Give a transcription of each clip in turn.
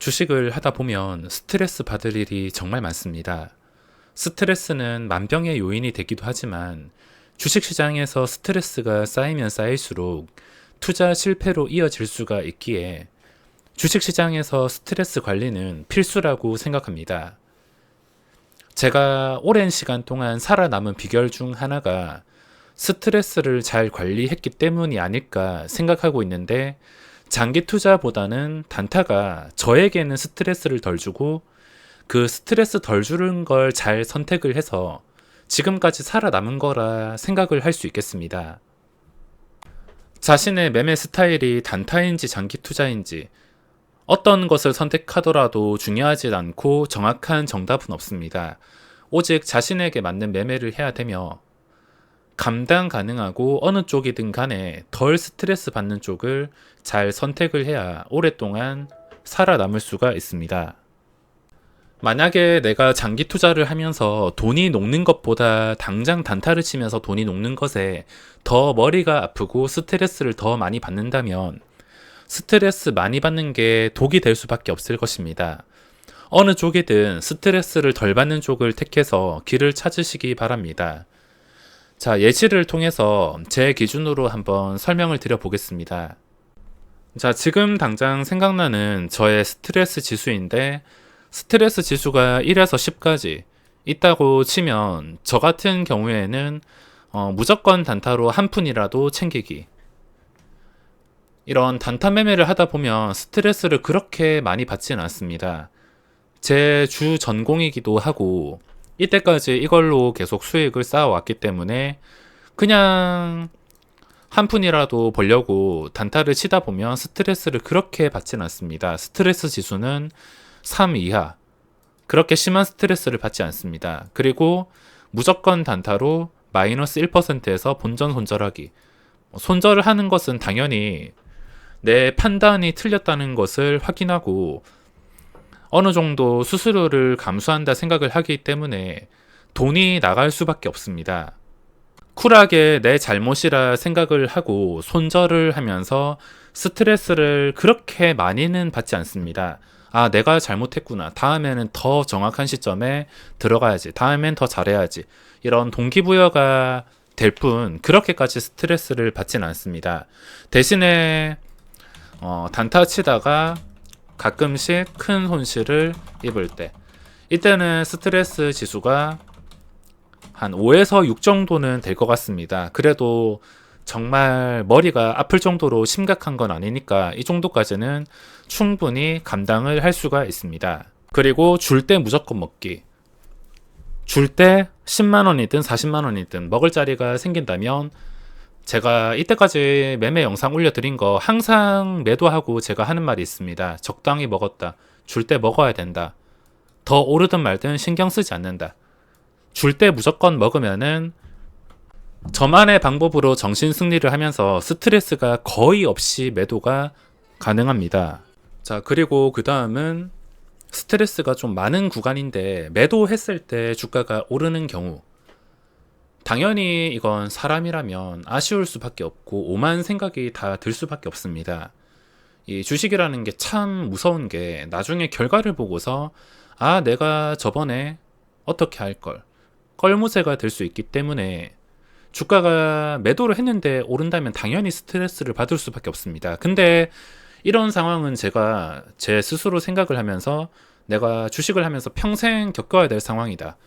주식을 하다 보면 스트레스 받을 일이 정말 많습니다. 스트레스는 만병의 요인이 되기도 하지만 주식시장에서 스트레스가 쌓이면 쌓일수록 투자 실패로 이어질 수가 있기에 주식시장에서 스트레스 관리는 필수라고 생각합니다. 제가 오랜 시간 동안 살아남은 비결 중 하나가 스트레스를 잘 관리했기 때문이 아닐까 생각하고 있는데, 장기 투자보다는 단타가 저에게는 스트레스를 덜 주고 그 스트레스 덜 주는 걸 잘 선택을 해서 지금까지 살아남은 거라 생각을 할 수 있겠습니다. 자신의 매매 스타일이 단타인지 장기 투자인지 어떤 것을 선택하더라도 중요하지 않고 정확한 정답은 없습니다. 오직 자신에게 맞는 매매를 해야 되며 감당 가능하고 어느 쪽이든 간에 덜 스트레스 받는 쪽을 잘 선택을 해야 오랫동안 살아남을 수가 있습니다. 만약에 내가 장기 투자를 하면서 돈이 녹는 것보다 당장 단타를 치면서 돈이 녹는 것에 더 머리가 아프고 스트레스를 더 많이 받는다면 스트레스 많이 받는 게 독이 될 수밖에 없을 것입니다. 어느 쪽이든 스트레스를 덜 받는 쪽을 택해서 길을 찾으시기 바랍니다. 자, 예시를 통해서 제 기준으로 한번 설명을 드려보겠습니다. 자, 지금 당장 생각나는 저의 스트레스 지수인데, 스트레스 지수가 1에서 10까지 있다고 치면 저 같은 경우에는 무조건 단타로 한 푼이라도 챙기기. 이런 단타 매매를 하다 보면 스트레스를 그렇게 많이 받지는 않습니다. 제 주 전공이기도 하고 이때까지 이걸로 계속 수익을 쌓아왔기 때문에 그냥 한 푼이라도 벌려고 단타를 치다 보면 스트레스를 그렇게 받지는 않습니다. 스트레스 지수는 3 이하, 그렇게 심한 스트레스를 받지 않습니다. 그리고 무조건 단타로 마이너스 1%에서 본전 손절하기. 손절을 하는 것은 당연히 내 판단이 틀렸다는 것을 확인하고 어느 정도 수수료를 감수한다 생각을 하기 때문에 돈이 나갈 수밖에 없습니다. 쿨하게 내 잘못이라 생각을 하고 손절을 하면서 스트레스를 그렇게 많이는 받지 않습니다. 아, 내가 잘못했구나. 다음에는 더 정확한 시점에 들어가야지. 다음엔 더 잘해야지. 이런 동기부여가 될 뿐 그렇게까지 스트레스를 받지는 않습니다. 대신에 단타 치다가 가끔씩 큰 손실을 입을 때, 이때는 스트레스 지수가 한 5에서 6 정도는 될 것 같습니다. 그래도 정말 머리가 아플 정도로 심각한 건 아니니까 이 정도까지는 충분히 감당을 할 수가 있습니다. 그리고 줄 때 무조건 먹기. 줄 때 10만 원이든 40만 원이든 먹을 자리가 생긴다면, 제가 이때까지 매매 영상 올려드린 거 항상 매도하고 제가 하는 말이 있습니다. 적당히 먹었다. 줄 때 먹어야 된다. 더 오르든 말든 신경 쓰지 않는다. 줄 때 무조건 먹으면은 저만의 방법으로 정신 승리를 하면서 스트레스가 거의 없이 매도가 가능합니다. 자, 그리고 그 다음은 스트레스가 좀 많은 구간인데, 매도했을 때 주가가 오르는 경우, 당연히 이건 사람이라면 아쉬울 수밖에 없고 오만 생각이 다 들 수밖에 없습니다. 이 주식이라는 게 참 무서운 게, 나중에 결과를 보고서 아, 내가 저번에 어떻게 할 걸, 껄무새가 될 수 있기 때문에 주가가 매도를 했는데 오른다면 당연히 스트레스를 받을 수밖에 없습니다. 근데 이런 상황은 제가 제 스스로 생각을 하면서 내가 주식을 하면서 평생 겪어야 될 상황이다.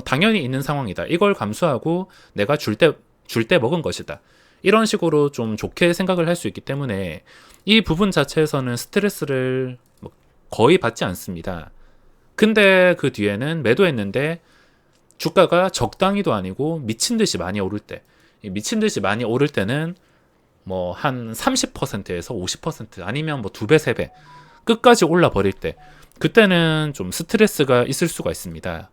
당연히 있는 상황이다. 이걸 감수하고 내가 줄 때 먹은 것이다. 이런 식으로 좀 좋게 생각을 할 수 있기 때문에 이 부분 자체에서는 스트레스를 거의 받지 않습니다. 근데 그 뒤에는 매도했는데 주가가 적당히도 아니고 미친 듯이 많이 오를 때, 미친 듯이 많이 오를 때는 뭐 한 30%에서 50% 아니면 뭐 2배, 3배 끝까지 올라 버릴 때, 그때는 좀 스트레스가 있을 수가 있습니다.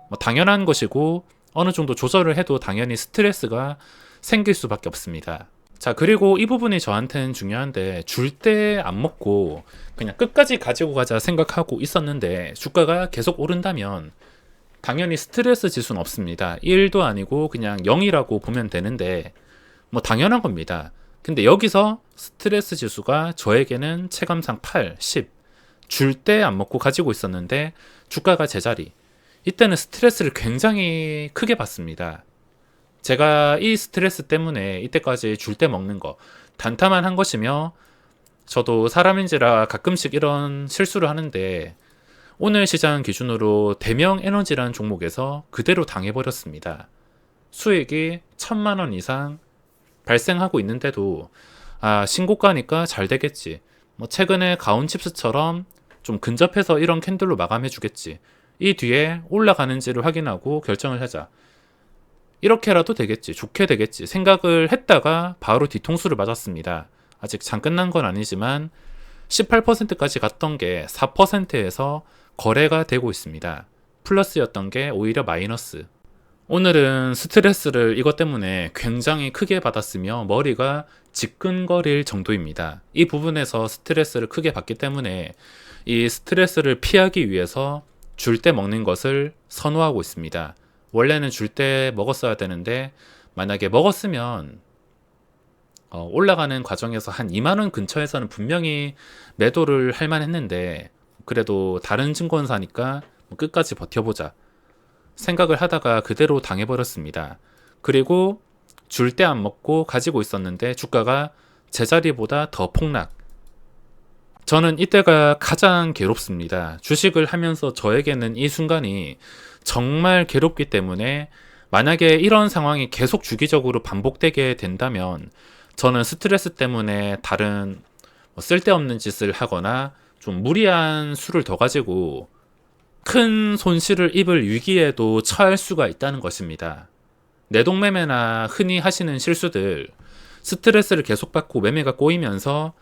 뭐 당연한 것이고 어느 정도 조절을 해도 당연히 스트레스가 생길 수밖에 없습니다. 자, 그리고 이 부분이 저한테는 중요한데, 줄 때 안 먹고 그냥 끝까지 가지고 가자 생각하고 있었는데 주가가 계속 오른다면 당연히 스트레스 지수는 없습니다. 1도 아니고 그냥 0이라고 보면 되는데 뭐 당연한 겁니다. 근데 여기서 스트레스 지수가 저에게는 체감상 8, 10 줄 때 안 먹고 가지고 있었는데 주가가 제자리. 이때는 스트레스를 굉장히 크게 받습니다. 제가 이 스트레스 때문에 이때까지 줄 때 먹는 거 단타만 한 것이며, 저도 사람인지라 가끔씩 이런 실수를 하는데 오늘 시장 기준으로 대명 에너지라는 종목에서 그대로 당해버렸습니다. 수익이 1,000만 원 이상 발생하고 있는데도 신고가니까 잘 되겠지, 뭐 최근에 가온칩스처럼 좀 근접해서 이런 캔들로 마감해 주겠지, 이 뒤에 올라가는지를 확인하고 결정을 하자, 이렇게라도 되겠지, 좋게 되겠지 생각을 했다가 바로 뒤통수를 맞았습니다. 아직 장 끝난 건 아니지만 18%까지 갔던 게 4%에서 거래가 되고 있습니다. 플러스였던 게 오히려 마이너스. 오늘은 스트레스를 이것 때문에 굉장히 크게 받았으며 머리가 지끈거릴 정도입니다. 이 부분에서 스트레스를 크게 받기 때문에 이 스트레스를 피하기 위해서 줄 때 먹는 것을 선호하고 있습니다. 원래는 줄 때 먹었어야 되는데 만약에 먹었으면 올라가는 과정에서 한 2만 원 근처에서는 분명히 매도를 할 만했는데, 그래도 다른 증권사니까 끝까지 버텨보자 생각을 하다가 그대로 당해버렸습니다. 그리고 줄 때 안 먹고 가지고 있었는데 주가가 제자리보다 더 폭락. 저는 이때가 가장 괴롭습니다. 주식을 하면서 저에게는 이 순간이 정말 괴롭기 때문에 만약에 이런 상황이 계속 주기적으로 반복되게 된다면 저는 스트레스 때문에 다른 쓸데없는 짓을 하거나 좀 무리한 수를 더 가지고 큰 손실을 입을 위기에도 처할 수가 있다는 것입니다. 내동매매나 흔히 하시는 실수들, 스트레스를 계속 받고 매매가 꼬이면서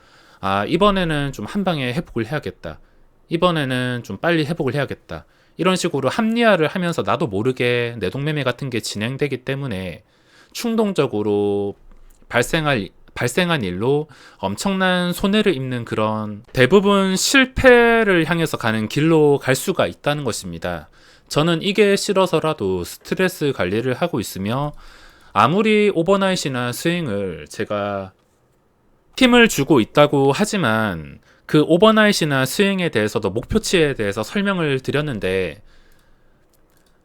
이번에는 좀 한 방에 회복을 해야겠다, 이번에는 좀 빨리 회복을 해야겠다, 이런 식으로 합리화를 하면서 나도 모르게 내동매매 같은 게 진행되기 때문에 충동적으로 발생한 일로 엄청난 손해를 입는, 그런 대부분 실패를 향해서 가는 길로 갈 수가 있다는 것입니다. 저는 이게 싫어서라도 스트레스 관리를 하고 있으며, 아무리 오버나잇이나 스윙을 제가 힘을 주고 있다고 하지만 그 오버나잇이나 스윙에 대해서도 목표치에 대해서 설명을 드렸는데,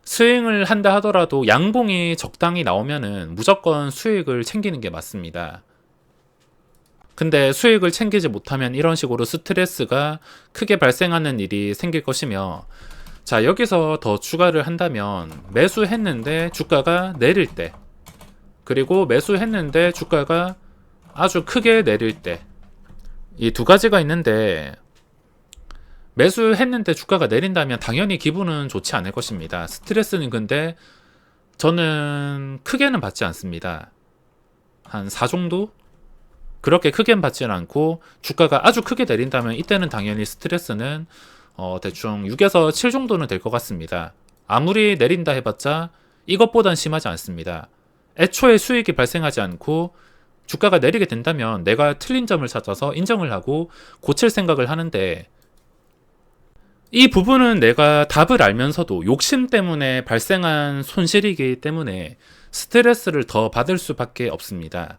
스윙을 한다 하더라도 양봉이 적당히 나오면은 무조건 수익을 챙기는 게 맞습니다. 근데 수익을 챙기지 못하면 이런 식으로 스트레스가 크게 발생하는 일이 생길 것이며, 자, 여기서 더 추가를 한다면 매수했는데 주가가 내릴 때, 그리고 매수했는데 주가가 아주 크게 내릴 때, 이 두 가지가 있는데, 매수했는데 주가가 내린다면 당연히 기분은 좋지 않을 것입니다. 스트레스는 근데 저는 크게는 받지 않습니다. 한 4 정도? 그렇게 크게는 받지는 않고, 주가가 아주 크게 내린다면 이때는 당연히 스트레스는 대충 6에서 7 정도는 될 것 같습니다. 아무리 내린다 해봤자 이것보단 심하지 않습니다. 애초에 수익이 발생하지 않고 주가가 내리게 된다면 내가 틀린 점을 찾아서 인정을 하고 고칠 생각을 하는데, 이 부분은 내가 답을 알면서도 욕심 때문에 발생한 손실이기 때문에 스트레스를 더 받을 수밖에 없습니다.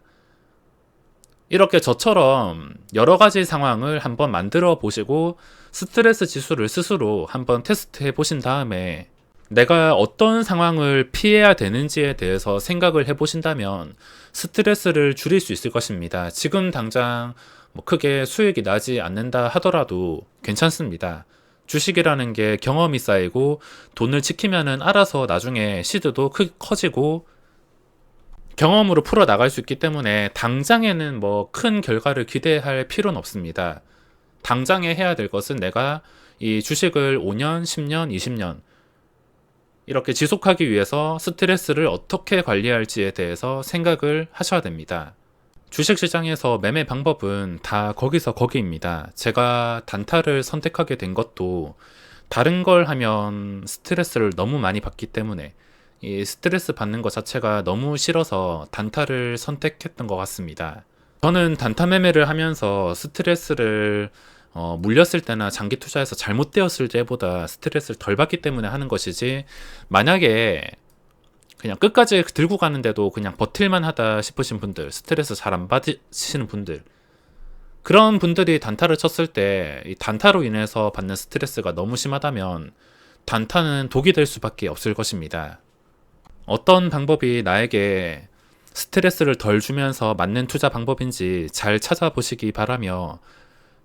이렇게 저처럼 여러 가지 상황을 한번 만들어 보시고 스트레스 지수를 스스로 한번 테스트해 보신 다음에 내가 어떤 상황을 피해야 되는지에 대해서 생각을 해 보신다면 스트레스를 줄일 수 있을 것입니다. 지금 당장 크게 수익이 나지 않는다 하더라도 괜찮습니다. 주식이라는 게 경험이 쌓이고 돈을 지키면은 알아서 나중에 시드도 커지고 경험으로 풀어 나갈 수 있기 때문에 당장에는 큰 결과를 기대할 필요는 없습니다. 당장에 해야 될 것은 내가 이 주식을 5년, 10년, 20년 이렇게 지속하기 위해서 스트레스를 어떻게 관리할지에 대해서 생각을 하셔야 됩니다. 주식시장에서 매매 방법은 다 거기서 거기입니다. 제가 단타를 선택하게 된 것도 다른 걸 하면 스트레스를 너무 많이 받기 때문에 이 스트레스 받는 것 자체가 너무 싫어서 단타를 선택했던 것 같습니다. 저는 단타 매매를 하면서 스트레스를 물렸을 때나 장기 투자에서 잘못되었을 때보다 스트레스를 덜 받기 때문에 하는 것이지, 만약에 그냥 끝까지 들고 가는데도 그냥 버틸만 하다 싶으신 분들, 스트레스 잘 안 받으시는 분들, 그런 분들이 단타를 쳤을 때 이 단타로 인해서 받는 스트레스가 너무 심하다면 단타는 독이 될 수밖에 없을 것입니다. 어떤 방법이 나에게 스트레스를 덜 주면서 맞는 투자 방법인지 잘 찾아보시기 바라며,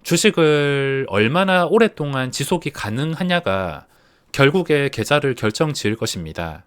주식을 얼마나 오랫동안 지속이 가능하냐가 결국에 계좌를 결정 지을 것입니다.